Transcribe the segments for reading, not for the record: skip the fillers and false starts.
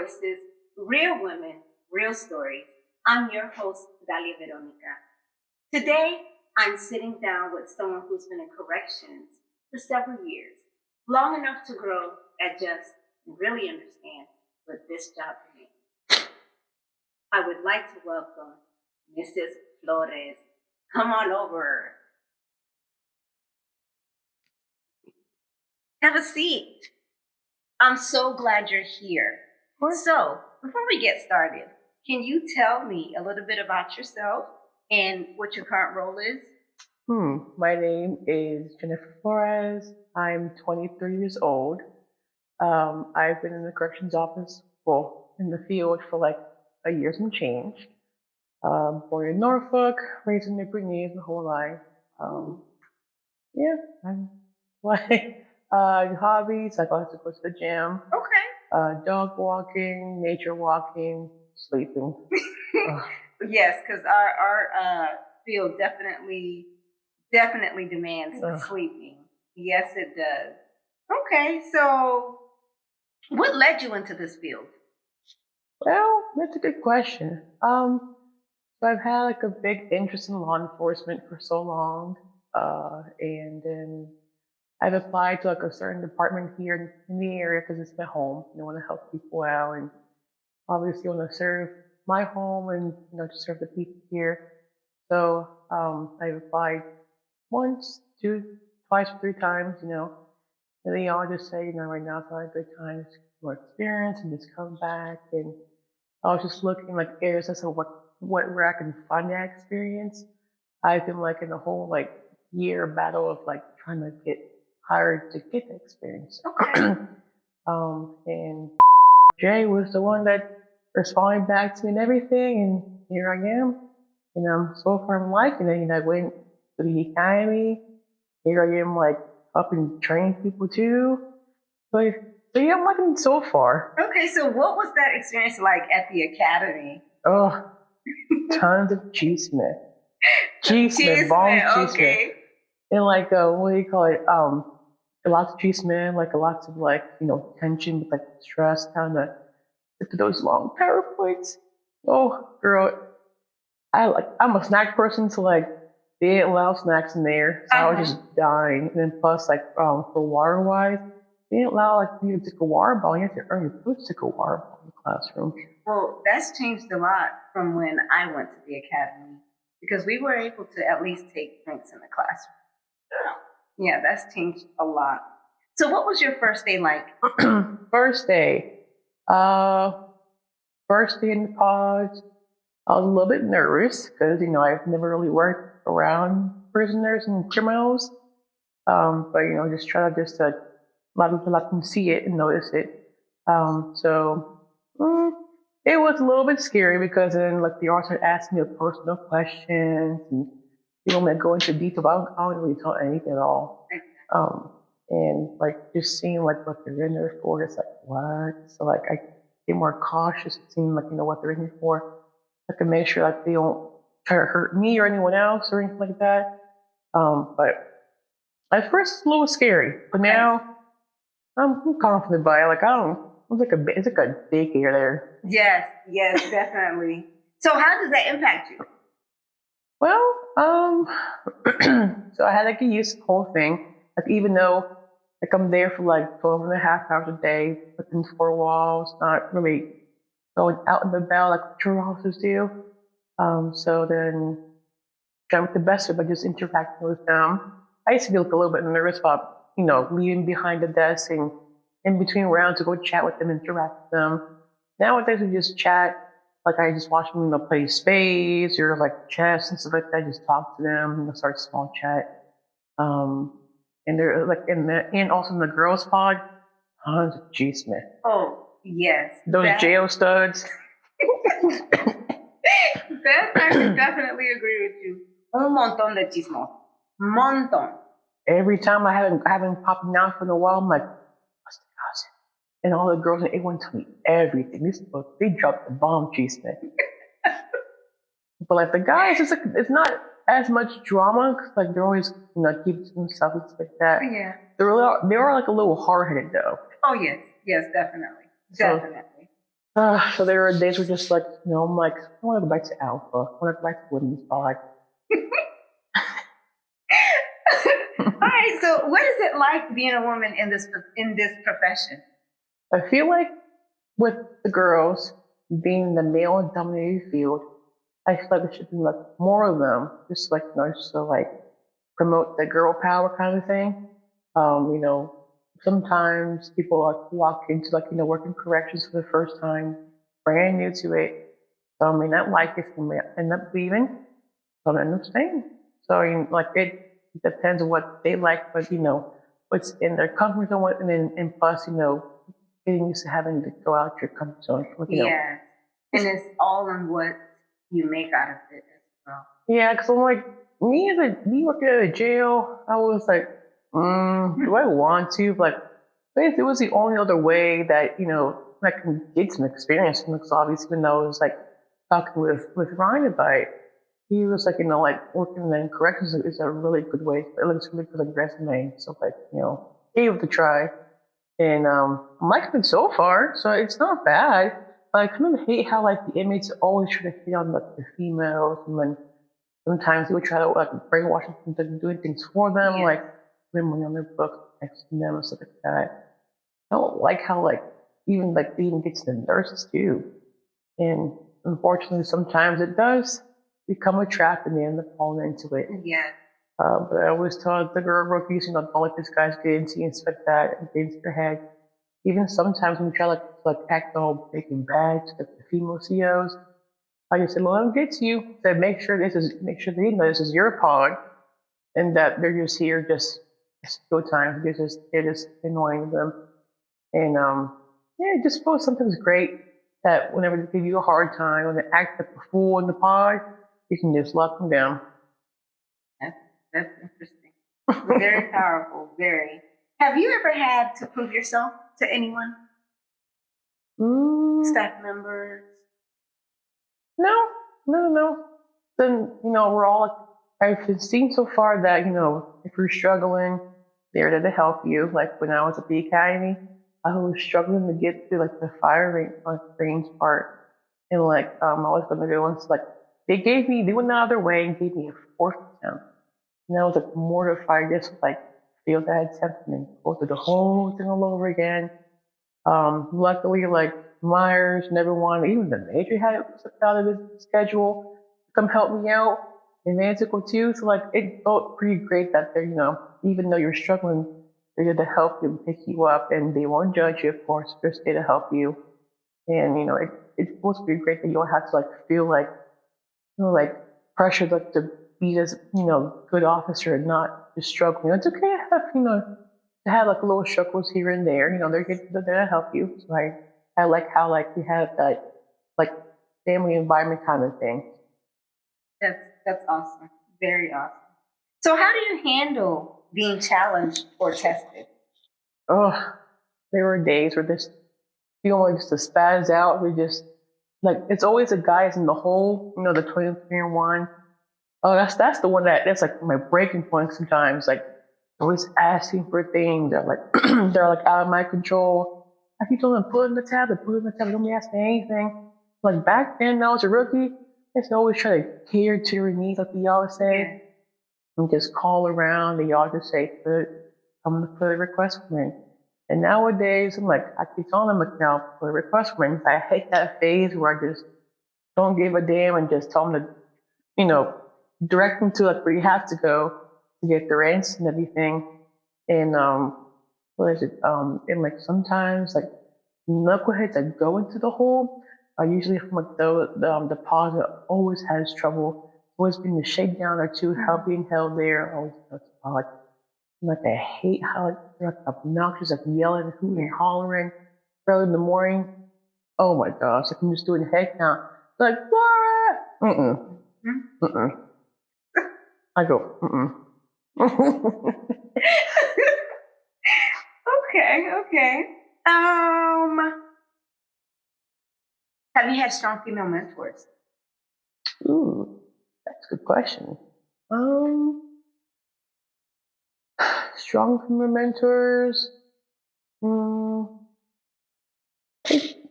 voices, real women, real stories. I'm your host, Dalia Veronica. Today, I'm sitting down with someone who's been in corrections for several years, long enough to grow, adjust, and really understand what this job means. I would like to welcome Mrs. Flores. Come on over. Have a seat. I'm so glad you're here. So, before we get started, can you tell me a little bit about yourself and what your current role is? My name is Jennifer Flores. I'm 23 years old. I've been in the corrections office, in the field for like a year and change. Born in Norfolk, raised in Newport News my whole life. Yeah, I'm like hobbies. I like to go to the gym. Okay. Dog walking, nature walking, sleeping. Yes, because our field definitely demands sleeping. Yes, it does. Okay, so what led you into this field? Well, that's a good question. So I've had like a big interest in law enforcement for so long, and then I've applied to like a certain department here in the area because it's my home. And I want to help people out, and obviously want to serve my home and to serve the people here. So I've applied once, two, twice, three times, and they all just say, right now it's not a good time, to more experience and just come back. And I was just looking like areas as to where I can find that experience. I've been like in a whole like year battle of like trying to get hired to get the experience. Okay. And Jay was the one that responded back to me and everything, and here I am. And so far I'm liking it. I went to the academy. Here I am, like helping train people too. So yeah, I'm liking it so far. Okay, so what was that experience like at the academy? Oh, tons of cheesemen. Cheesemen, bomb cheesemen. Okay. And like, what do you call it? Lots of cheesemen, like lots of like, tension with like stress, kind of get to those long PowerPoints. Oh, girl, I'm a snack person, so like they didn't allow snacks in there, so I was just dying. And then plus like for water wise, they didn't allow like you to take a water bottle. You have to earn your food to take a water bottle in the classroom. Well, that's changed a lot from when I went to the academy because we were able to at least take drinks in the classroom. Yeah, that's changed a lot. So what was your first day like? First day. First day in the pods, I was a little bit nervous because, I've never really worked around prisoners and criminals. But, just try to let them see it and notice it. So it was a little bit scary because then, like, the officer asked me personal questions and you want me to go into detail, but I don't really tell anything at all. And like just seeing like what they're in there for, it's like what? So like I get more cautious, seeing like what they're in here for. I can make sure like they don't try to hurt me or anyone else or anything like that. But at first it's a little scary, but now I'm confident by it. Like it's like a daycare there. Yes, definitely. So how does that impact you? Well, so I had like to use the whole thing. Like even though like I'm there for like 12 and a half hours a day within four walls, not really going out in the bell like patrol officers do. So then trying the best of it by just interacting with them. I used to be like a little bit nervous about, leaving behind the desk and in between rounds to go chat with them, interact with them. Nowadays we just chat. Like I just watch them, play spades or like chess and stuff like that. I just talk to them, start a small chat. And they're like and also in the girls' pod, tons of chisme. Oh yes, those jail studs. That I can definitely agree with you. Un montón de chismos, montón. Every time I haven't popping out from the wall, I'm like, what's the gossip? And all the girls in A1 tell me everything. This book, they dropped the bomb chisme. But like the guys, it's not as much drama because like they're always keep to themselves and stuff like that. Yeah. They are like a little hard headed though. Oh yes, definitely. So there are days where just like, I'm like, I want to go back to Alpha. I want to go back to Women's Pod. All right. So, what is it like being a woman in this profession? I feel like with the girls being the male dominated field, I feel like there should be like more of them, just like just to like promote the girl power kind of thing. You know, sometimes people like walk into like working corrections for the first time, brand new to it. So I mean, not like if they end up leaving, some end up staying. So I mean, like it depends on what they like, but what's in their comfort zone, and plus getting used to having to go out your comfort zone. Yes. And it's all in what you make out of it as well. Yeah, because I'm like, me working at a jail, I was like, do I want to? Like, but if it was the only other way that, I can get some experience from this obviously, even though I was like talking with Ryan about it. He was like, like working in corrections is a really good way. It looks really good on your resume. So like, gave it a try. And I'm liking it so far, so it's not bad. But I kind of hate how like the inmates always try to hit on like the females, and then sometimes they would try to like brainwash them into doing things for them, like putting money on their book, texting them and stuff like that. I don't like how like even like they even get to the nurses too. And unfortunately sometimes it does become a trap and they end up falling into it. Yes. But I always tell the girl rookies, don't let this guy's get into you and stuff like that and get into your head. Even sometimes when we try like act all big and bad to the female COs, I just said, let them get to you. Said, make sure they know this is your pod, and that they're just here just go time. They're just annoying them, and yeah, it just feels sometimes great that whenever they give you a hard time, when they act like a fool in the pod, you can just lock them down. That's interesting. Very powerful. Very. Have you ever had to prove yourself to anyone? Staff members? No, no. Then we're all. I've seen so far that if you're struggling, they're there to help you. Like when I was at the academy, I was struggling to get through like the fire range part, and like I was going to go and like they went out of their way and gave me a fourth attempt, and I was like mortified just to, like failed that attempt and then go through the whole thing all over again. Luckily, like Myers and everyone, even the major had it out of his schedule to come help me out. And Manticore too. So like it felt pretty great that they're, even though you're struggling, they're there to help you and pick you up and they won't judge you, of course, they're just there to help you. And it's supposed to be great that you don't have to like feel like like pressured like to be this, good officer and not just struggling. It's okay to have, to have like little struggles here and there. They're there to help you. So I like how like we have that like family environment kind of thing. That's awesome. Very awesome. So how do you handle being challenged or tested? Oh, there were days where this you like just to spaz out. We just like it's always the guys in the hole, the 23 and 1. Oh, that's the one that's like my breaking point sometimes. Like always asking for things. They're like they're like out of my control. I keep telling them put it in the tablet, put it in the tablet. Don't be asking me anything. Like back then, when I was a rookie, I used to always try to cater to your needs, like we always say, and just call around. And y'all just say come to put a request for me. And nowadays, I'm like I keep telling them like now put a request for me. I hate that phase where I just don't give a damn and just tell them to direct them to like where you have to go to get the rents and everything. And what is it? And like sometimes like knuckleheads that go into the hole are usually from like the deposit always has trouble. Always been the shakedown or two, help being held there. Always like I hate how like they're like obnoxious, like yelling, hooting, hollering early in the morning. Oh my gosh, I can just do it head count. Like Laura, I go, Okay. Have you had strong female mentors? Ooh, that's a good question. Strong female mentors.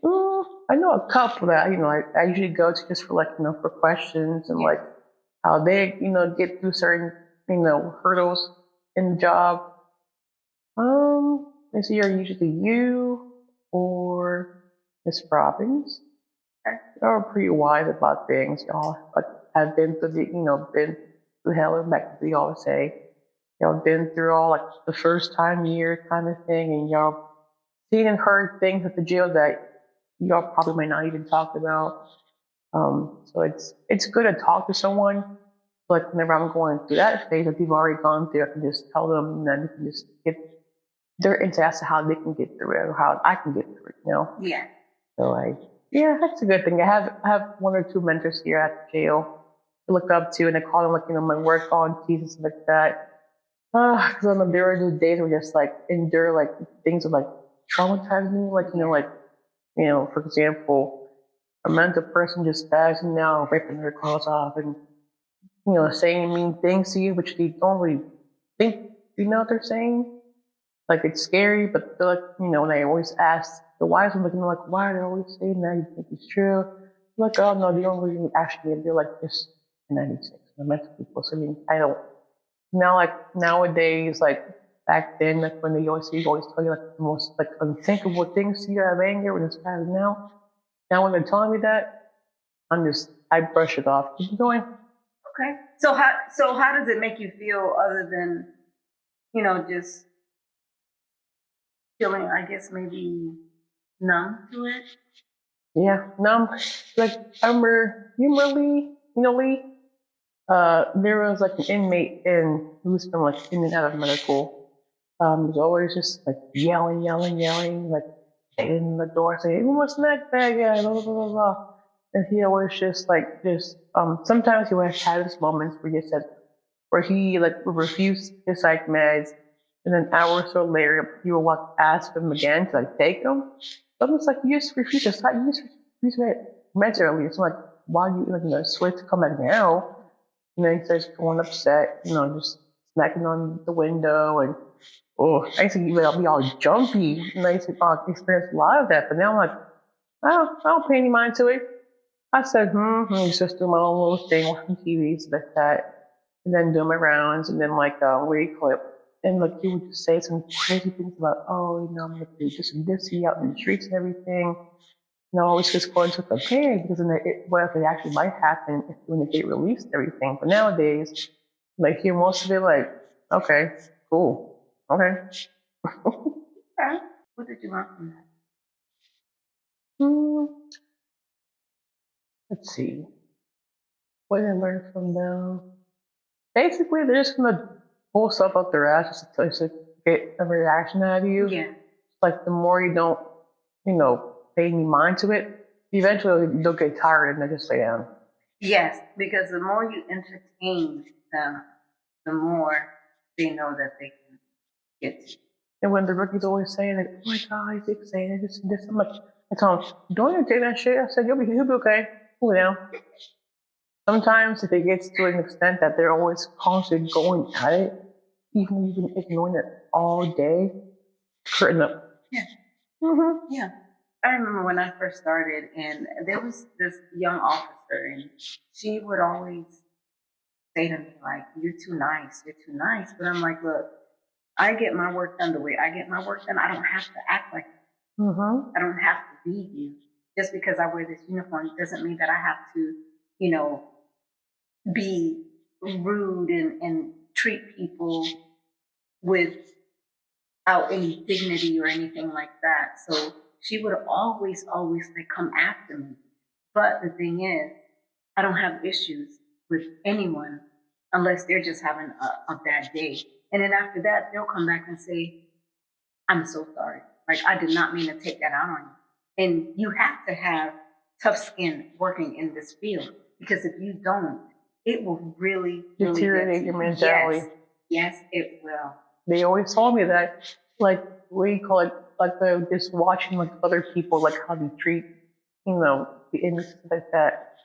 I know a couple that I usually go to just for like for questions and like Yes. how they get through certain hurdles in the job. This year usually you or Miss Robbins. Okay. Y'all are pretty wise about things. Y'all like have been through been through hell and back, as we always say. Y'all been through all like the first time year kind of thing, and y'all seen and heard things at the jail that y'all probably might not even talk about. So it's good to talk to someone. Like whenever I'm going through that phase that you've already gone through, I can just tell them, and then you can just get their insight as to how they can get through it or how I can get through it. Yeah. So yeah, that's a good thing. I have one or two mentors here at the jail to look up to, and I call them like my work aunties and stuff like that. Because I know there are those days where just like endure like things that like traumatize me, like for example, a mental person just spazzing out, ripping their clothes off, and saying mean things to you, which they don't really think what they're saying. Like it's scary, but they're like, and I always ask the wise ones, like, why are they always saying that? You think it's true? Like, oh no, they don't really actually. They're like this in '96. They're mental people. So I mean, I don't. Now, like nowadays, like back then, like when they always tell you like the most like unthinkable things to you out of anger when it's bad now. Now when they're telling me that, I brush it off. Keep going. Okay. So how does it make you feel other than just feeling, I guess, maybe numb to it? Yeah, no, like I remember, Lee, there was like an inmate who's been like in and out of medical. Was always just like yelling, like in the door saying, "Who wants that bag?" Yeah, blah blah blah blah. And he always sometimes he would have his moments where he like would refuse his psych meds, and then hours or so later he would ask him again to like take them. But it's like you just refuse to psych, you just refuse meds earlier. So like why do you switch to come back now? And then he starts going upset, just smacking on the window and I used to be all jumpy and I used to experience a lot of that. But now I'm like, I don't pay any mind to it. I said, it's just doing my own little thing, watching TV, stuff like that, and then doing my rounds, and then like what do you call it? And like he would just say some crazy things about, oh, I'm gonna do this and this, he out in the streets and everything. And I always just going to prepare because then what if it actually might happen when they get released and everything. But nowadays, like hear most of it like, okay, cool, okay. Okay. What did you learn from that? Hmm, let's see. What did I learn from them? Basically, they're just gonna pull stuff up their ass just to get a reaction out of you. Yeah. Like the more you don't, pay any mind to it, eventually they'll get tired and they'll just lay down. Yes, because the more you entertain them, the more they know that they can get you. And when the rookie's always saying like, "Oh my God, he's saying this and this," I'm like, I tell him, "Don't entertain that shit." I said, "You'll be okay. Cool down." Sometimes if it gets to an extent that they're always constantly going at it, even you've been ignoring it all day, curtain up. Yeah. Mm-hmm. Yeah. I remember when I first started, and there was this young officer, and she would always say to me, like, "You're too nice, you're too nice." But I'm like, look, I get my work done the way I get my work done. I don't have to act like you. I don't have to be you. Just because I wear this uniform doesn't mean that I have to, you know, be rude and treat people without any dignity or anything like that. So she would always like come after me. But the thing is, I don't have issues with anyone unless they're just having a bad day. And then after that, they'll come back and say, "I'm so sorry. Like, I did not mean to take that out on you." And you have to have tough skin working in this field because if you don't, it will really Deteriorate your mentality. Yes, it will. They always told me that, like, what do you call it? Like, just watching like other people, like how they treat, the inmates like that.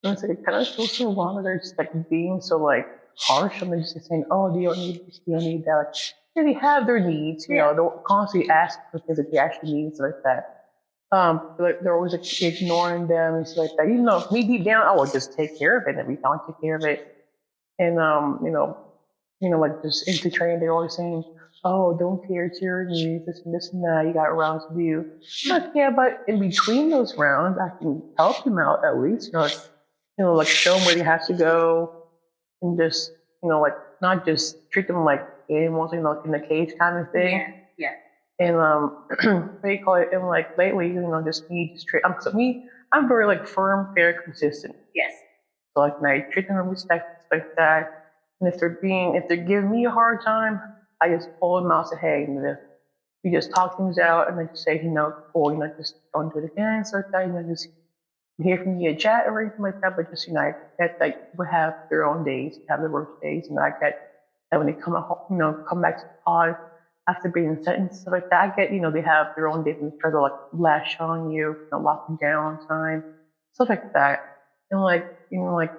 And it's like, it kind of feels so wrong that they're just like being so like harsh and they're just saying, "Oh, they don't need this, they don't need that." Like, yeah, they have their needs, they'll constantly ask for things that they actually need, stuff like that. Like they're always like, ignoring them and stuff like that. Even though me deep down, I will just take care of it every time I take care of it. And like just into training, they're always saying, "Oh, don't tear your knees, this and that. You got rounds to do." Like, yeah, but in between those rounds, I can help them out at least. Like show them where they have to go, and just like not just treat them like animals, like in the cage kind of thing. Yeah, yeah. And what do you call it? And like lately, just me just treat. I'm very like firm, fair, consistent. Yes. So like, and I treat them with respect like that. And if they're giving me a hard time, I just pull them out and say, hey, you just talk things out, and then just say, cool, just don't do it again, so like that, just hear from me a chat or anything like that. But just that like we have their own days, have their work days, and I get that when they come home, come back to the pod after being sentenced, stuff like that. I get, they have their own days and try to like lash on you, lock them down time, stuff like that. And like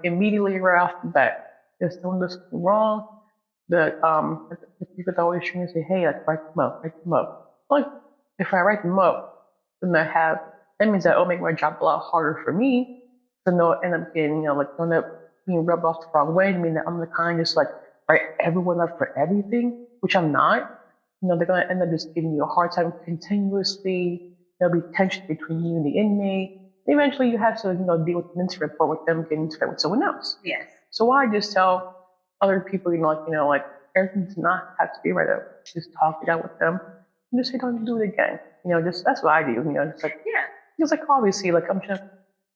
immediately right off the bat, if someone does something wrong, that you could always try to say, hey, like write them up. Like if I write them up, then that means that it'll make my job a lot harder for me. So they'll end up getting, end up being rubbed off the wrong way. I mean that I'm the kind just like write everyone up for everything, which I'm not. They're gonna end up just giving you a hard time continuously. There'll be tension between you and the inmate. Eventually, you have to, deal with an incident report with them getting into it with someone else. Yes. So why just tell other people, like everything does not have to be right up. Just talk it out with them and just say, don't do it again. Just that's what I do. Just like Yeah. Just like obviously, like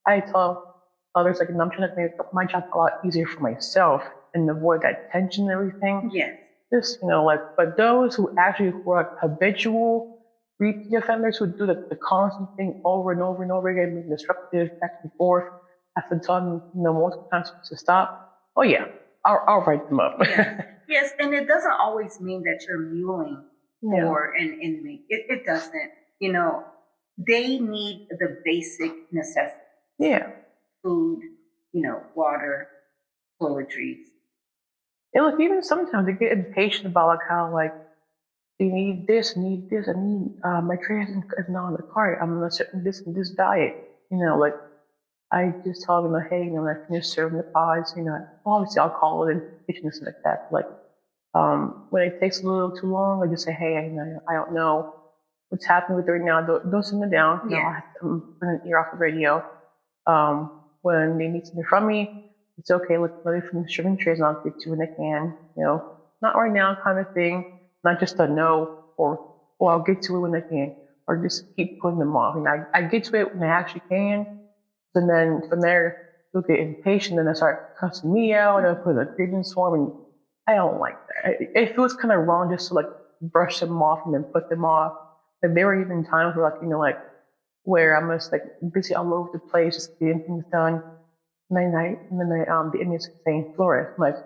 I tell others like I'm trying to make my job a lot easier for myself and avoid that tension and everything. Yes. Just but those who are habitual repeat offenders who do the constant thing over and over and over again, being disruptive back and forth, after telling them multiple times to stop. Oh yeah, I'll write them up. Yes. Yes, and it doesn't always mean that you're muling for an inmate. It doesn't. They need the basic necessities. Yeah. Food, water, toiletries. And look, even sometimes they get impatient about like how like you need this, I need my tray is not on the cart. I'm on a certain this and this diet. Like I just tell them, hey, when I finish serving the pies, obviously I'll call it in the kitchen and stuff like that. Like when it takes a little too long, I just say, hey, I don't know what's happening with it right now. Don't send it down. Yeah. I have to put an ear off the radio. When they need something from me, it's okay. Let me finish serving trays and I'll get to when I can. Not right now kind of thing. Not just a no or I'll get to it when I can, or just keep putting them off. I get to it when I actually can. And then from there, they'll get impatient and they start cussing me out and I'll put a grievance form. And I don't like that. It feels kind of wrong just to like brush them off and then put them off. Like there were even times where where I'm just like busy all over the place, just getting things done. And then the inmates saying, Flores, I'm like,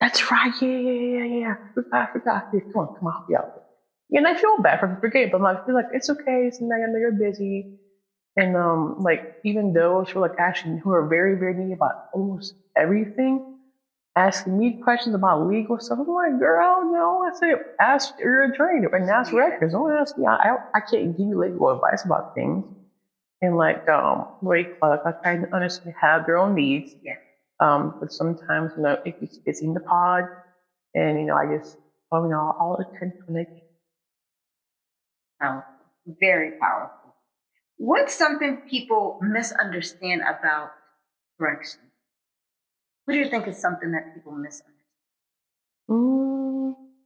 that's right, yeah. I forgot. Yeah, come on, help me out. Yeah, and I feel bad for forgetting, but I feel like it's okay. It's I know you're busy. And like even those who are like actually who are very, very needy about almost everything, asking me questions about legal stuff. I'm like, girl, no. I said, ask your attorney and ask records. Don't ask me. I can't give you legal advice about things. And like, I understand have their own needs. Yeah. But sometimes, it gets busy in the pod, and I just, I'll attend to it. Powerful. Very powerful. What's something people misunderstand about correction? What do you think is something that people misunderstand?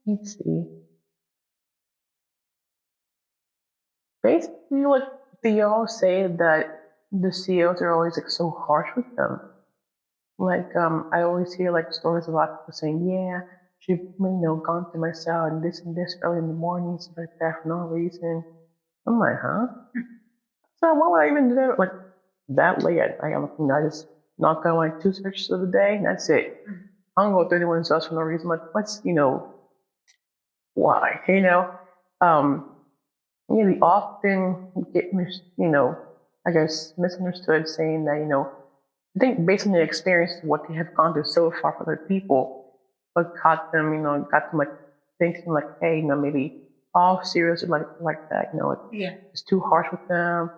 Let's see. Basically, like they all say that the COs are always like so harsh with them. Like I always hear like stories about people saying, "Yeah, she gone to my cell and this early in the morning, stuff like that for no reason." I'm like, huh? So why would I even do that? Like that late at night? I just knock on like 2 searches of the day, and that's it. I don't go to anyone's house for no reason. Like, why? They often get, I guess, misunderstood, saying that, I think based on their experience, what they have gone through so far for other people, what got them like thinking like, hey, maybe all serious like that. Yeah. It's too harsh with them,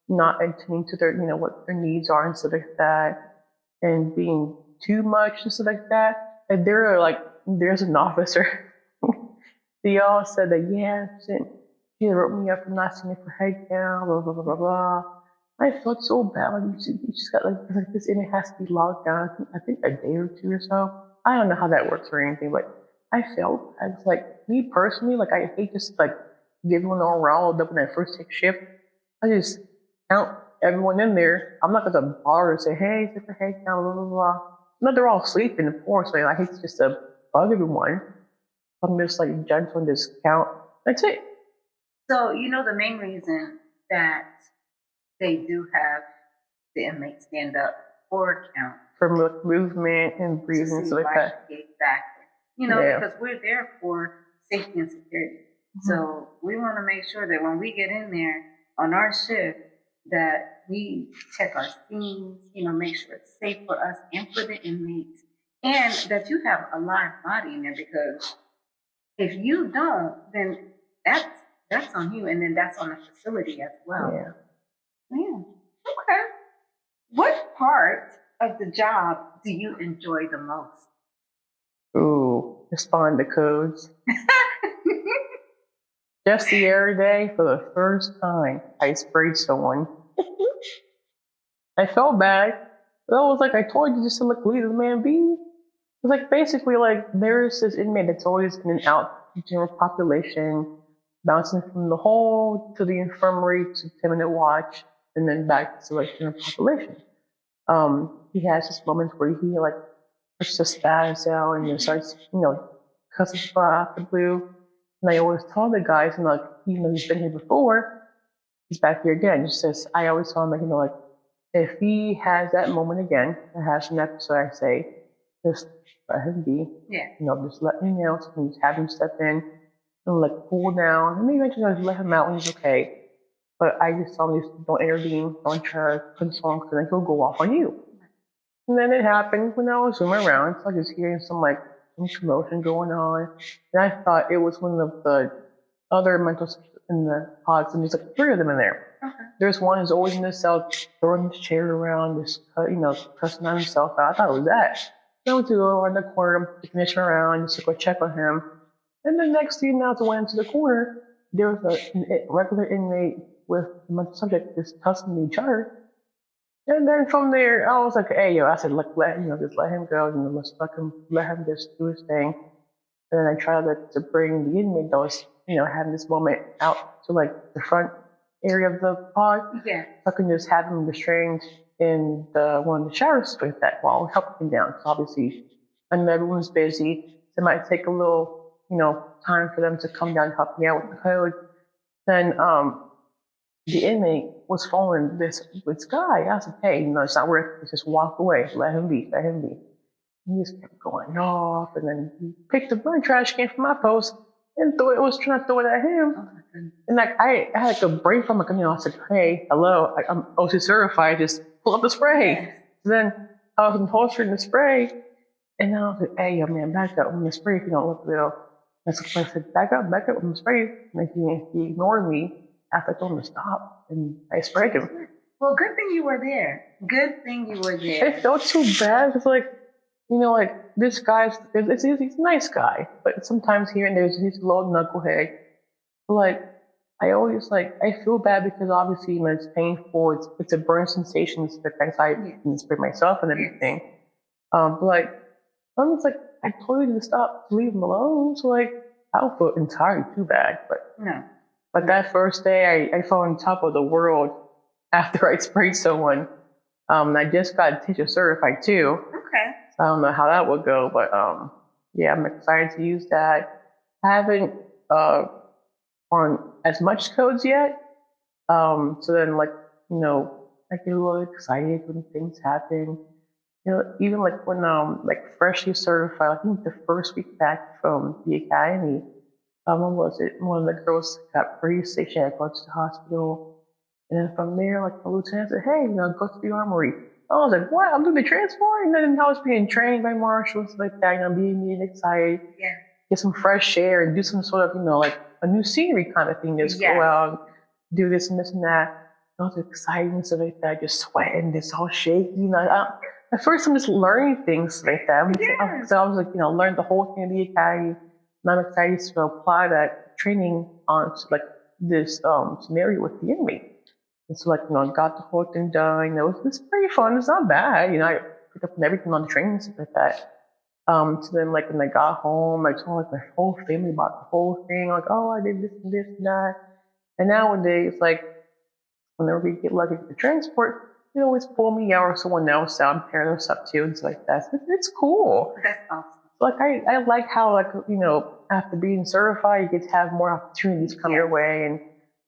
not attending to their what their needs are and stuff like that, and being too much and stuff like that. And there's an officer. They all said that she wrote me up for not seeing it for head count, blah blah blah blah blah. I felt so bad. Like you just got like this inmate has to be locked down. I think a day or two or so. I don't know how that works or anything, but I was like me personally, like I hate just like giving all riled up when I first take shift. I just count everyone in there. I'm not gonna bother to say, hey, take your head count, blah blah blah. No, they're all sleeping, of course. Like I hate just to bug everyone. I'm just like gentle and just count. That's it. So, the main reason that they do have the inmates stand up or count For movement and breathing, so like that. Exactly. Because we're there for safety and security. Mm-hmm. So we want to make sure that when we get in there on our shift, that we check our scenes, make sure it's safe for us and for the inmates, and that you have a live body in there, because if you don't, then that's on you, and then that's on the facility as well. Yeah. Okay. What part of the job do you enjoy the most? Ooh, respond to codes. Just the other day, for the first time, I sprayed someone. I felt bad. But I was like, I told you just to leave the man be. It's like basically like there's this inmate that's always in and out the general population, bouncing from the hall to the infirmary to 10-minute watch, and then back to like general population. He has this moments where he like starts to spaz out and starts, cussing out the blue. And I always tell the guys, and like, even though he's been here before, he's back here again. Just says, I always tell him, like, if he has that moment again, or has an episode, I say, just let him be. Yeah. Just let him know, so just have him step in and like cool down. And maybe eventually just let him out when he's okay. But I just tell him, don't intervene, don't try to console him, because then he'll go off on you. And then it happened when I was zooming around, so I was hearing some commotion going on. And I thought it was one of the other mentals in the pods, and there's like 3 of them in there. Okay. There's one who's always in the cell, throwing his chair around, just cussing on himself out. I thought it was that. So I went to go around the corner, finish around, just to go check on him. And the next thing now, I went into the corner, there was a regular inmate with the mental subject just tussling each other. And then from there, I was like, hey, yo, I said, just let him go, let him just do his thing. And then I tried to bring the inmate that was, having this moment out to the front area of the pod. Yeah. So I can just have him restrained in one of the showers with that while helping him down. So obviously, I know everyone's busy. So it might take a little, time for them to come down and help me out with the code. Then, the inmate was following this guy. I said, hey, it's not worth it. Just walk away. Let him be. He just kept going off. And then he picked up my trash can from my post and was trying to throw it at him. And I had a break from him. I said, hey, hello, I'm OC certified. Just pull up the spray. Yes. So then I was holstering the spray. And then I was like, hey, yo, man, back up on the spray if you don't look real. I said, back up on the spray. And he ignored me. After I told him to stop, and I sprayed him. Well, good thing you were there. It felt too bad. It's this guy's, he's a nice guy, but sometimes here and there, he's a little knucklehead. But I always I feel bad because obviously, it's painful. It's a burn sensation. It's the things I can spray myself and everything. But I'm just I told you to stop, to leave him alone. So I don't feel entirely too bad, but no. But that first day, I felt on top of the world after I sprayed someone. I just got teacher certified too. Okay. So I don't know how that would go, but yeah, I'm excited to use that. I haven't on as much codes yet. So then I get a little excited when things happen. Even when freshly certified, I think the first week back from the academy. When was it? One of the girls got pretty sick. She had to go to the hospital. And then from there, the lieutenant said, hey, go to the armory. I was like, what? I'm doing the transport? And then I was being trained by marshals like that, being excited. Yeah. Get some fresh air and do some sort of, a new scenery kind of thing. Just go Yes. out, do this and this and that. All the exciting and stuff like that, just sweating, just all shaky. At first, I'm just learning things like that. Yes. So I was like, learn the whole thing of the academy. And I'm excited to apply that training on like this scenario with the inmate. And so got the whole thing done. It's pretty fun. It's not bad. I picked up on everything on the training and stuff like that. So then when I got home, I told my whole family about the whole thing. Like, oh, I did this and this and that. And nowadays, whenever we get lucky with the transport, they always pull me out or someone else out and pair us up too and stuff like that. So it's cool. That's awesome. I like how after being certified, you get to have more opportunities come your way. And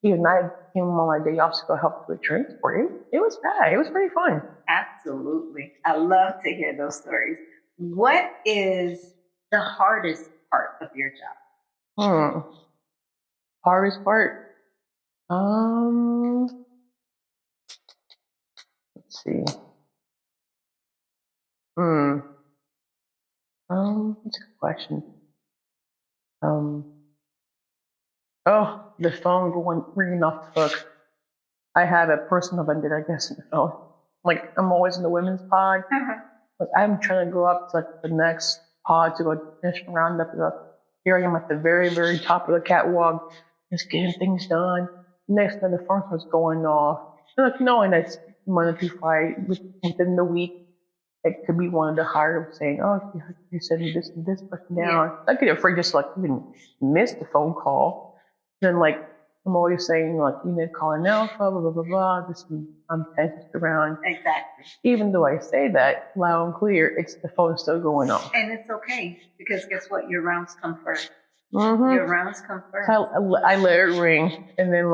even I came on my day off to go help with transport. It was bad. It was pretty fun. Absolutely. I love to hear those stories. What is the hardest part of your job? Hardest part? Let's see. That's a good question. The phone going ringing off the hook. I have a personal vendor, I guess, in the phone. I'm always in the women's pod. But I'm trying to go up to the next pod to go finish the roundup. Here I am at the very, very top of the catwalk, just getting things done. Next time the phone starts going off. And that's Monday through Friday within the week. It could be one of the higher saying, oh, you sent me this and this person down. Yeah. I get afraid just even miss the phone call. Then I'm always saying you need to call an alpha, blah blah blah blah. I'm tense around. Exactly. Even though I say that loud and clear, it's the phone's still going off. And it's okay because guess what? Your rounds come first. Mm-hmm. Your rounds come first. I let it ring, and then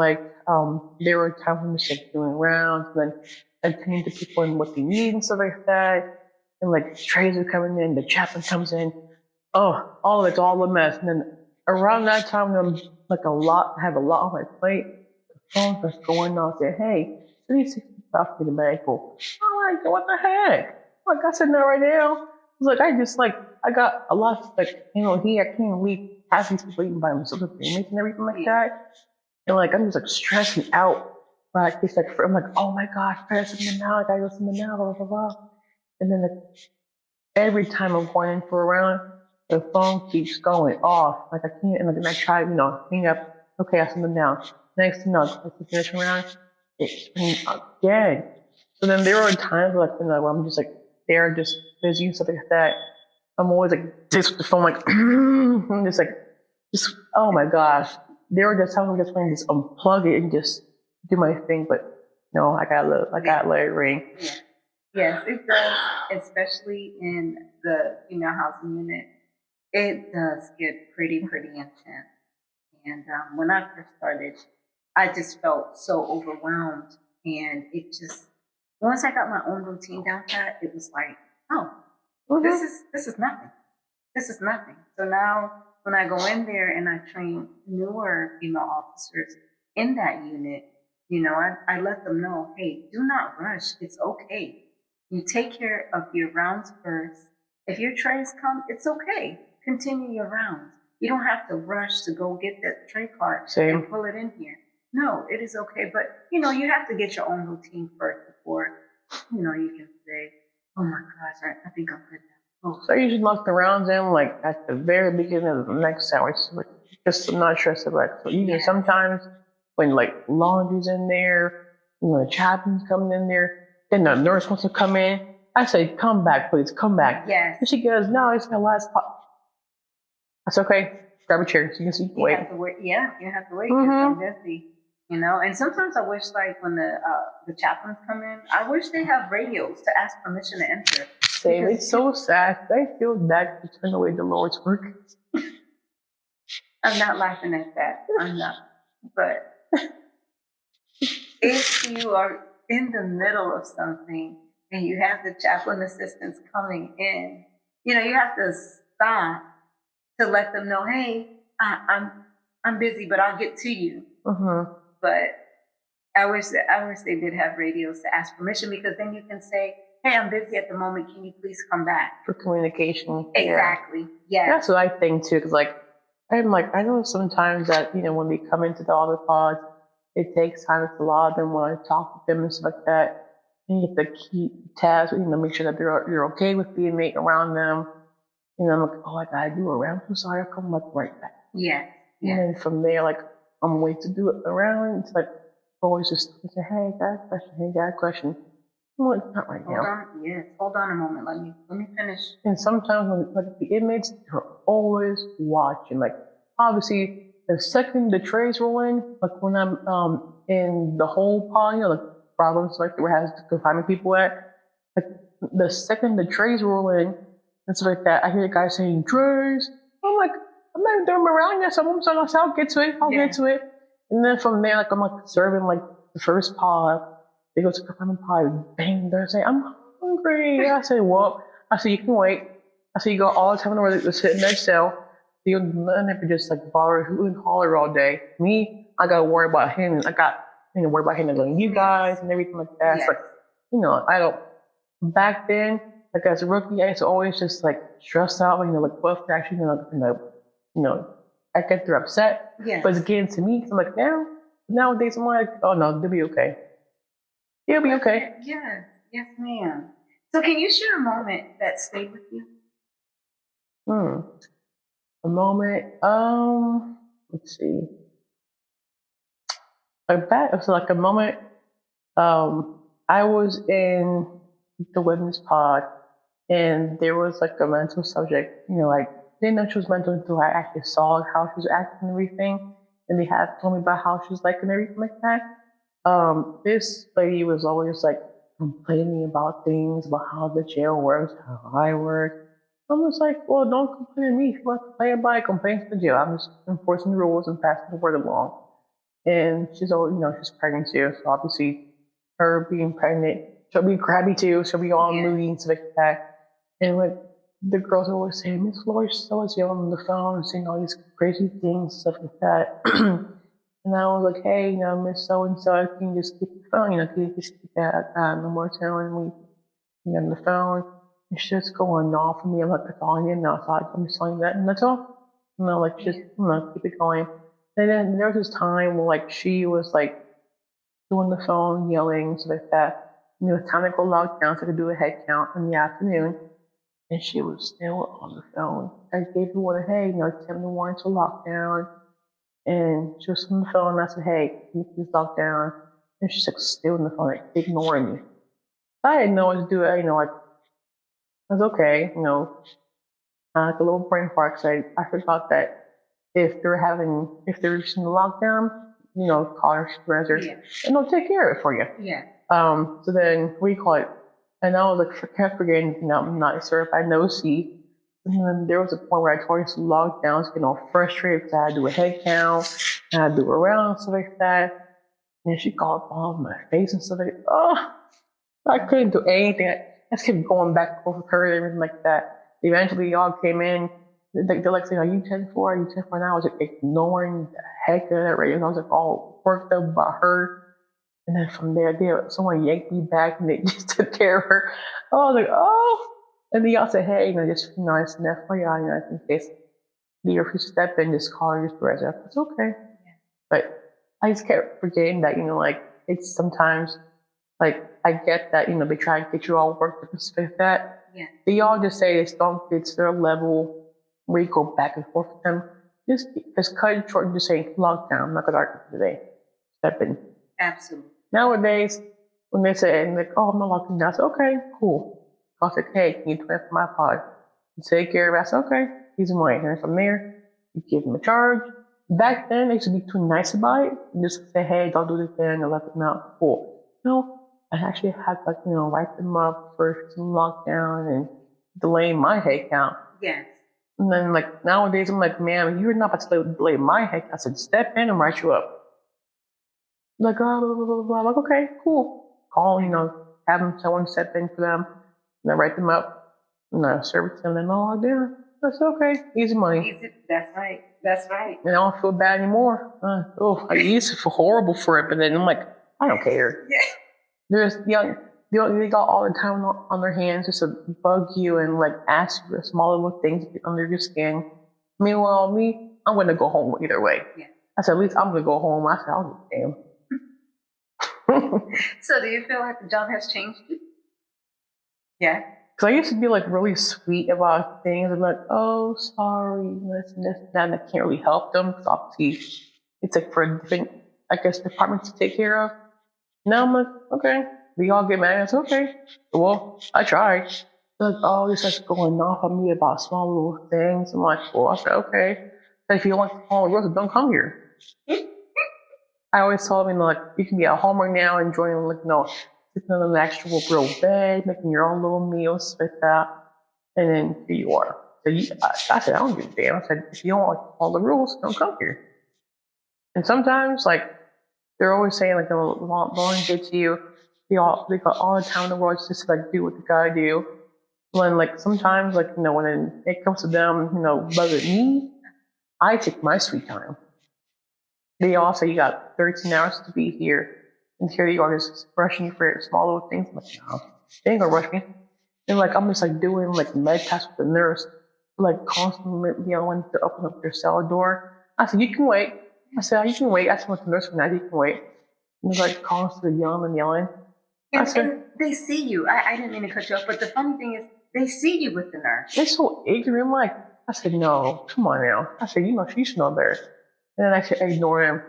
there were times when just doing rounds, and then attending to people and what they need and stuff like that. And trays are coming in, the chaplain comes in. Oh, all of it's all a mess. And then around that time, when I'm I have a lot on my plate, the phone starts going off. Say, hey, 360 off to the medical. I'm like, what the heck? I said no right now. I got a lot of here I can't leave half these people even by themselves with roommates and everything like that. And I'm just stressing out. But it's I'm like, oh my gosh, I gotta send them now, I gotta go send them now, blah blah blah. And then every time I'm going in for a round, the phone keeps going off. I can't, and then I try, hang up. Okay, I send them down. Next thing I finish around, it's ringing again. So then there are times where I'm just they're just busy and stuff like that. I'm always this with the phone, I'm just oh my gosh. There were just times I'm just going to just unplug it and just do my thing, but no, I gotta let it ring. Yeah. Yes, it does, especially in the female housing unit. It does get pretty intense. And when I first started, I just felt so overwhelmed. And it just, once I got my own routine down pat, it was this is nothing. This is nothing. So now when I go in there and I train newer female officers in that unit, I let them know, hey, do not rush. It's okay. You take care of your rounds first. If your trays come, it's okay. Continue your rounds. You don't have to rush to go get that tray cart and pull it in here. No, it is okay. But, you have to get your own routine first before, you can say, oh my gosh, I think I'm good now. Oh. So I usually lock the rounds in at the very beginning of the next hour. Just I'm not stressed about it. So sometimes when laundry's in there, the chaplain's coming in there, then the nurse wants to come in. I say, come back, please, come back. Yes. And she goes, no, it's my last pot. That's okay. Grab a chair so you can see. You have to wait. Yeah, you have to wait because I'm busy. And sometimes I wish when the chaplains come in, I wish they have radios to ask permission to enter. Same. It's so sad. I feel bad to turn away the Lord's work. I'm not laughing at that. I'm not. But if you are in the middle of something and you have the chaplain assistants coming in, you have to stop to let them know, hey, I'm busy, but I'll get to you. Mm-hmm. But I wish they did have radios to ask permission, because then you can say, hey, I'm busy at the moment. Can you please come back? For communication. Exactly. Yeah. That's what I think too. Because I'm like, I know sometimes that, when they come into the other pods, it takes time to a lot of them want to talk with them and stuff like that. And you have to keep tabs, make sure that you're okay with the inmate around them. And I'm like, oh, I gotta do a round. I'm sorry, I'll come like right back. Yes. And then from there, like, I'm waiting to do it around. It's like, always just say, hey, got a question. Hey, got a question. Well, not right now. Hold on. Yes. Hold on a moment. Let me finish. And sometimes when like the inmates are always watching. Like obviously the second the trays roll in, like when I'm in the whole pod, like problems like where has the confinement people at, like the second the trays roll in and stuff like that, I hear the guy saying trays. I'm like, I'm not even throwing them around yet, so I'll get to it. I'll get to it. And then from there, like I'm like serving like the first pod. They go to the confinement pod, bang, they're saying, I'm hungry. I say, well, I said, you can wait. I said, you go all the time where they sit in their cell. You'll never just like bother who and holler all day. Me, I got to worry about him. I got, worry about handling you guys and everything like that. Yes. Like, I don't, back then, like as a rookie, I used to always just like stress out, like, what if they're actually I get they're upset. Yes. But again, to me, I'm like, nowadays, I'm like, oh no, they'll be okay. They'll be okay. Yes. Yes, ma'am. So can you share a moment that stayed with you? A moment. Let's see. Like a moment. I was in the women's pod, and there was like a mental subject. I didn't know she was mental until I actually saw how she was acting and everything, and they had told me about how she was like and everything like that. This lady was always like complaining about things, about how the jail works, how I work. I'm just like, well, don't complain to me. If you want to play it by, complain to the jail. I'm just enforcing the rules and passing the word along. And she's always, she's pregnant too. So obviously, her being pregnant, she'll be crabby too. She'll be all moody and stuff like that. And like the girls always say, Miss Flores always yelling on the phone and saying all these crazy things, stuff like that. And I was like, hey, Miss So and So, can you just keep the phone? Can you just keep that no more telling me on the phone? And she's just going off on me. I'm like, that's all I need now. So I'm just telling you that, and that's all. Like, just, keep it going. And then there was this time where, like, she was, like, doing the phone, yelling, stuff like that. And it was time to go log down so I could do a head count in the afternoon. And she was still on the phone. I gave her one, hey, it's 7 to 1 to lockdown. And she was on the phone, and I said, hey, can you please log down? And she's, like, still on the phone, like, ignoring me. I didn't know what to do. Like, I was okay, like a little brain fart, because I forgot that if they're reaching the lockdown, call your supervisor, and they'll take care of it for you. Yeah. So then we call it, and I was like, kept forgetting, I'm not a certified no-see. And then there was a point where I told her to log down, so getting all frustrated because I had to do a head count, and I had to do a round, stuff like that. And she called all of my face and stuff like, oh, I couldn't do anything. I just kept going back and forth with her and everything like that. Eventually, y'all came in. They're like saying, are you 10-4? Are you 10-4 now? I was like ignoring the heck out of that radio. I was like all worked up about her. And then from there, someone yanked me back and they just took care of her. I was like, oh. And then y'all said, hey, just, it's an FYI, in case you refuse to step in, just call your supervisor. It's okay. Yeah. But I just kept forgetting that, like, it's sometimes, like, I get that, they try to get you all worked up and stuff like that. Yeah. They all just say it's their level where you go back and forth with them. Just cut it short and just say, lockdown. I'm not going to argue today. Step in. Absolutely. Nowadays, when they say, like, oh, I'm not locking down, I say, okay, cool. I said, hey, can you transfer my pod? You take care of it. I said, okay, he's in mine. And from there, you give him a charge. Back then, they used to be too nice about it. You just say, hey, don't do this again, and let them know. Cool. No, I actually had to, write them up for some lockdown and delay my head count. Yes. And then, like, nowadays, I'm like, ma'am, you're not about to delay my head count. I said, step in and write you up. Like, blah, blah, blah, blah, blah. I'm like, okay, cool. Call, have them, someone step in for them, and I write them up, and I serve it to them, and all down. That's okay. Easy money. Easy. That's right. That's right. And I don't feel bad anymore. I used to feel horrible for it, but then I'm like, I don't care. Yeah. There's they got all the time on their hands just to bug you and like ask you for small little things under your skin. Meanwhile, me, I'm going to go home either way. Yeah. I said, at least I'm going to go home. I said, I'll give a damn. So do you feel like the job has changed you? Yeah. Because I used to be like really sweet about things. I'm like, oh, sorry, this and this and that. And I can't really help them because obviously it's like for a different, I guess, department to take care of. Now I'm like, okay. We all get mad. I said, okay. Well, I tried. They're like, oh, you're just going off on me about small little things. I'm like, well, I said, okay. So if you don't like to follow the rules, don't come here. I always told them, like, you can be at home right now, enjoying, like, sitting on an actual real bed, making your own little meals like that, and then here you are. So I said, I don't give a damn. I said, if you don't like all the rules, don't come here. And sometimes, like, they're always saying, like, they'll volunteer to you. They got all the time in the world just to, like, do what they gotta do. When, like, sometimes, like, when it comes to them, bugging me, I take my sweet time. They all say you got 13 hours to be here, and here you are just rushing you for small little things. I'm like, no, they ain't gonna rush me. And like I'm just like doing like med tests with the nurse, like constantly yelling to open up their cell door. I said, you can wait. I said, you can wait. I said, the nurse when you can wait. And he's like constantly yelling and yelling. And they see you. I didn't mean to cut you off, but the funny thing is they see you with the nurse. They're so ignorant. Like, I said, no, come on now. I said, you should know better. And then I should ignore him.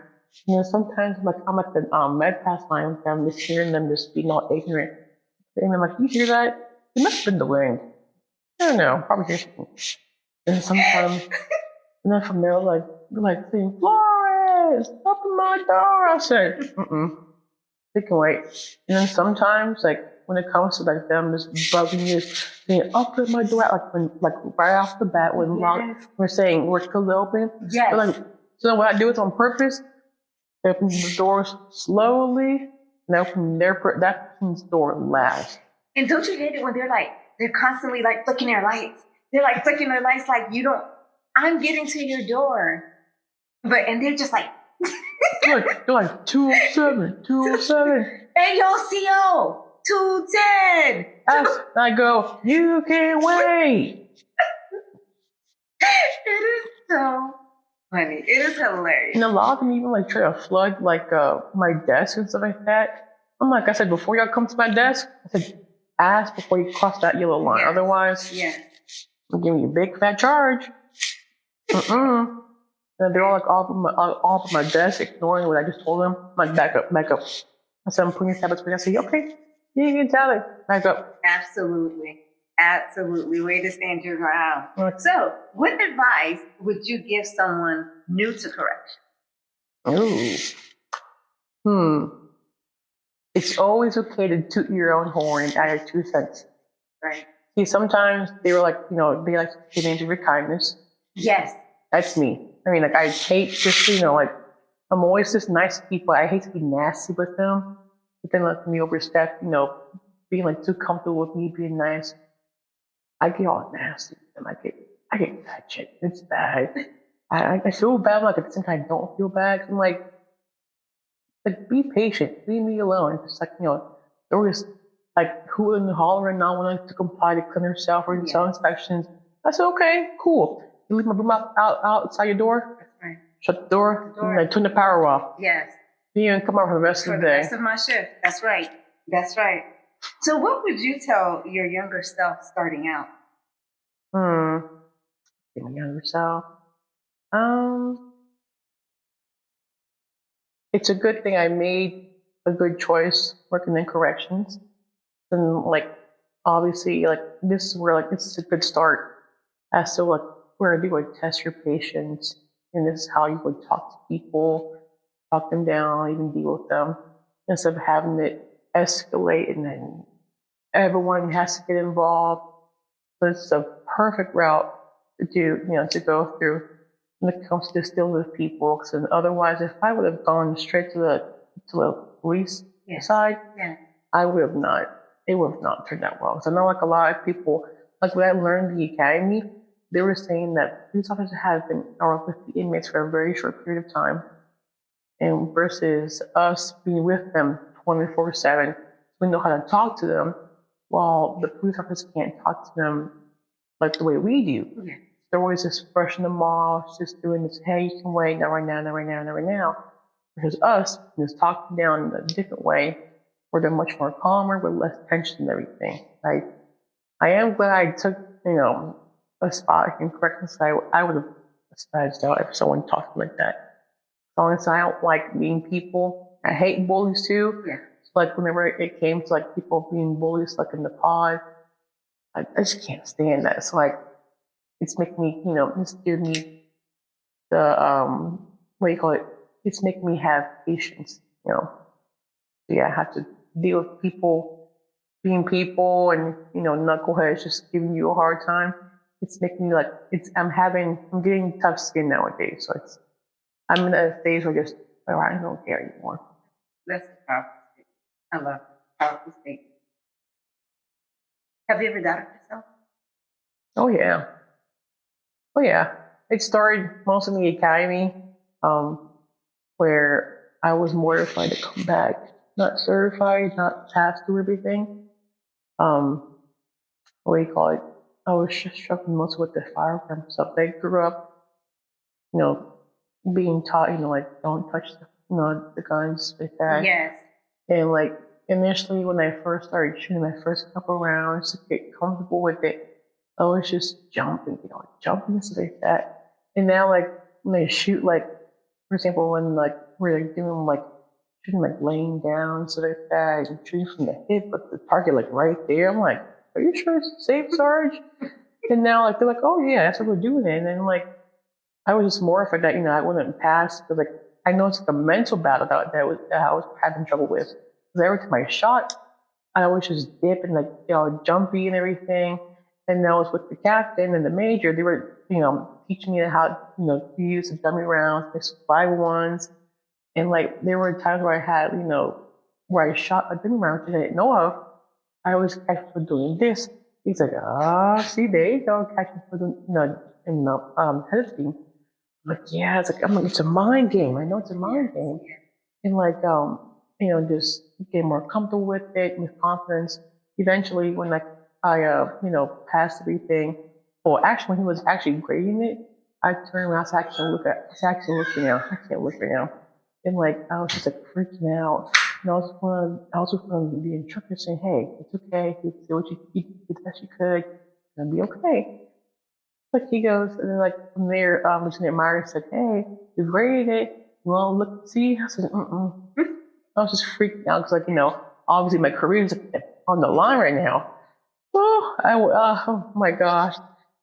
Sometimes I'm at the med pass line with them, just hearing them just being all ignorant. And I'm like, you hear that? It must have been the wind. I don't know, probably hear something. And sometimes, and then from there, they're like saying, Flores, open my door. I said, they can wait. And then sometimes, like, when it comes to like them just bugging you, saying, open my door, like right off the bat when we're saying we're still open. Yes. Like, so what I do is on purpose. They open the doors slowly, and open that person's door last. And don't you hate it when they're constantly like flicking their lights? They're like flicking their lights like I'm getting to your door. And they're just like they're like 207, 207. AOCO 210. I go, you can wait. It is so funny. It is hilarious. And a lot of them even like try to flood like my desk and stuff like that. I'm like, I said, before y'all come to my desk, I said, ask before you cross that yellow line. Yes. Otherwise, I'm giving you a big fat charge. And they're all like all up on my desk, ignoring what I just told them. I'm like, back up. I said, I'm putting your tablets. I said, okay, you can tell it. Back up. Absolutely. Way to stand your ground. Right. So, what advice would you give someone new to correction? It's always okay to toot your own horn and add your 2 cents. Right. See, sometimes they were like, they like to get into your kindness. Yes. That's me. I mean, like, I hate just, like, I'm always just nice to people. I hate to be nasty with them. But then, like, me overstep, being, like, too comfortable with me being nice. I get all nasty with them. I get bad shit. It's bad. I feel bad, like, at the same time, I don't feel bad. I'm like, be patient. Leave me alone. It's like, there was, like, hooting and hollering, not wanting to comply to clean herself or do cell inspections. I said, okay, cool. You leave my room outside your door. That's right. Shut the door. And I turn the power off. Yes. You can come out for the rest of the day. For the rest of my shift. That's right. So what would you tell your younger self starting out? My younger self. It's a good thing I made a good choice working in corrections. And like, obviously, like, this is a good start. As to like where you would test your patients, and this is how you would talk to people, talk them down, even deal with them, instead of having it escalate and then everyone has to get involved. So it's a perfect route to go through when it comes to deal with people. Because otherwise, if I would have gone straight to the police side, I would have not. It would have not turned out well. So I know, like, a lot of people, like when I learned the academy, they were saying that police officers have been with the inmates for a very short period of time, and versus us being with them 24/7, we know how to talk to them, while the police officers can't talk to them like the way we do. they're always just brushing them off, just doing this, hey, you can wait, not right now, not right now, not right now. Versus us, just talking down in a different way, where they're much more calmer, with less tension and everything. I am glad I took, a spot in corrections. I would have spazzed out if someone talked like that. As long as I don't like mean people. I hate bullies too. Yeah. So like whenever it came to like people being bullies, like in the pod, I just can't stand that. It's like, it's making me, it's giving me the, what do you call it? It's making me have patience. So yeah, I have to deal with people being people and, knuckleheads just giving you a hard time. It's making me like, I'm getting tough skin nowadays. So I'm in a phase where I don't care anymore. That's a powerful statement. I love it. Powerful statement. Have you ever doubted yourself? Oh yeah. Oh yeah. It started most in the academy, where I was mortified to come back, not certified, not passed through everything. What do you call it? I was just struggling most with the firearm stuff. I grew up, you know, being taught, like don't touch the guns like that. Yes. And like initially when I first started shooting my first couple rounds to get comfortable with it, I was just jumping and stuff like that. And now like when I shoot, like for example when like we're like doing like shooting like laying down stuff like that and shooting from the hip but the target like right there, I'm like, are you sure it's safe, Sarge? And now like they're like, oh yeah, that's what we're doing. And then like I was just mortified that I wouldn't pass because like I know it's like a mental battle that I was having trouble with. Because every time I shot, I always just dip and like jumpy and everything. And that was with the captain and the major. They were teaching me how to use the dummy rounds, the survival ones, and like there were times where I had where I shot a dummy round that I didn't know of. I was catching for doing this. He's like, see, there you go, catching for doing in the head team. Like, yeah, it's a mind game. I know it's a mind game. And like, just get more comfortable with it, with confidence. Eventually, when like I, passed everything, well, actually, when he was actually grading it, I turned around to actually looking now. I can't look right now. And like, I was just like freaking out. And I was from the instructor saying, hey, it's okay. You did what you did the best you could. It'll be okay. Like he goes, and then like from there, Lieutenant Myers said, "Hey, you graded it. You want to look see?" I said, "Mm." I was just freaking out because, obviously my career is on the line right now. Oh my gosh!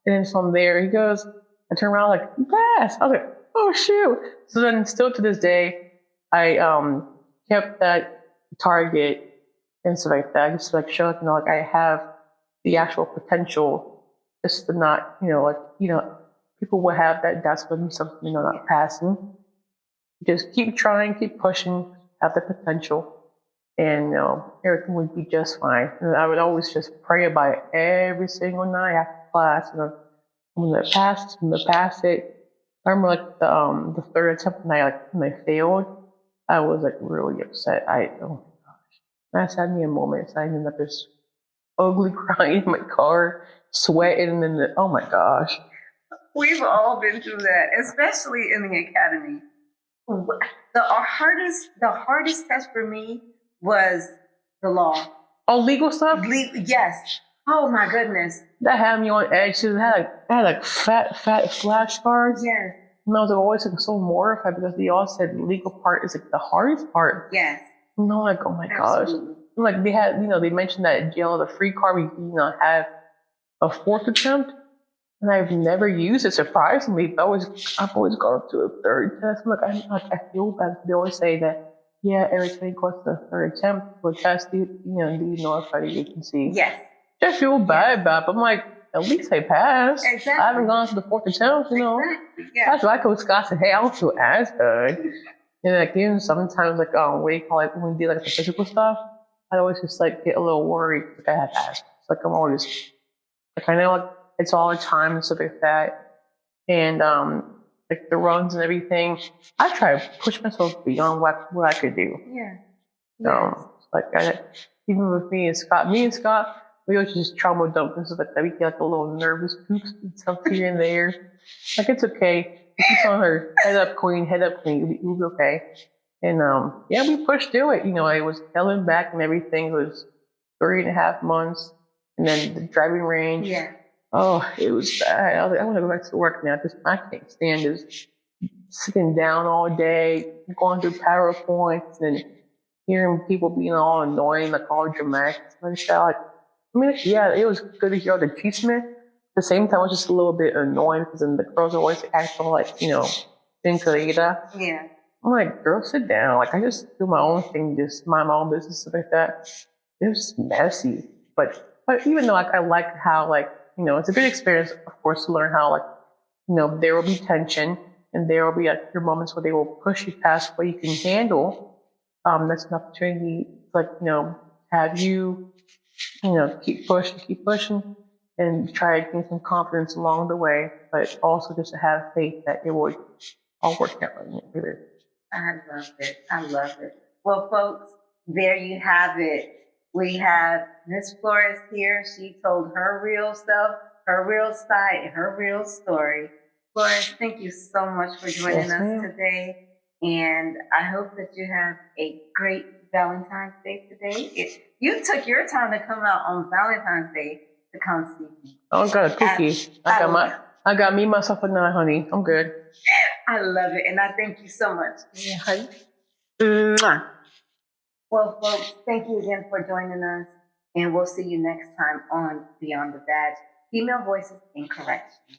And then from there, he goes, I turn around like, "You passed." I was like, "Oh shoot!" So then, still to this day, I kept that target and stuff like that, just to like show like I have the actual potential. Just to not, people will have that doubts for themselves, not passing. Just keep trying, keep pushing, have the potential, and everything would be just fine. And I would always just pray about it every single night after class. I'm gonna pass it. I remember like the third attempt when I failed, I was like really upset. Oh my gosh, that had me a moment. So I ended up just ugly crying in my car, sweating, and then oh my gosh. We've all been through that, especially in the academy. The hardest test for me was the law. Oh, legal stuff? Yes. Oh my goodness. That had me on edge too. I had like fat flashcards. Yes. And I was always like so mortified because they all said the legal part is like the hardest part. Yes. And I'm like, oh my Absolutely. gosh. Like they had, they mentioned that at jail, the free card, we have a fourth attempt. And I've never used it, surprisingly, but I've always gone up to a third test. I feel bad. They always say that, yeah, every time you go to the third attempt for a test, do you notify the agency? Yes. I feel bad about it, but I'm like, at least I passed. Exactly. I haven't gone to the fourth attempt, Exactly. Yeah. That's why I told Scott, said, hey, I don't feel as good. And like, even sometimes, like, what do you call it, when we do like the physical stuff, I always just like get a little worried if I have passed. It's like, I'm always, like, I know, like, it's all the time and stuff like that. And like the runs and everything, I try to push myself beyond what I could do. Yeah. Like even with me and Scott, we always just trauma dump and stuff like that. We get like a little nervous poops and stuff here and there. Like it's okay. We keep on her head up, queen, head up, queen. We'll be okay. And yeah, we pushed through it. You know, I was held back and everything. It was 3.5 months, and then the driving range. Yeah. Oh, it was bad. I was like, I want to go back to work now because I can't stand this sitting down all day, going through PowerPoints and hearing people being all annoying, like all dramatic. And stuff. Like, I mean, yeah, it was good to hear all the achievement. At the same time, it was just a little bit annoying because then the girls always act all like, you know, sin querida. Yeah. I'm like, girl, sit down. Like, I just do my own thing, just mind my own business, stuff like that. It was messy. But even though like, I like how, like, you know, it's a good experience, of course, to learn how, like, you know, there will be tension and there will be like your moments where they will push you past what you can handle. That's an opportunity, like, you know, have you, you know, keep pushing, and try to gain some confidence along the way, but also just to have faith that it would all work out. I love it. I love it. Well, folks, there you have it. We have Miss Flores here. She told her real self, her real side, and her real story. Flores, thank you so much for joining us today. And I hope that you have a great Valentine's Day today. You took your time to come out on Valentine's Day to come see me. I got a cookie. I got me, myself, and I, honey. I'm good. I love it. And I thank you so much. Yeah, honey. Mwah. Well, folks, thank you again for joining us. And we'll see you next time on Beyond the Badge, Female Voices in Correction.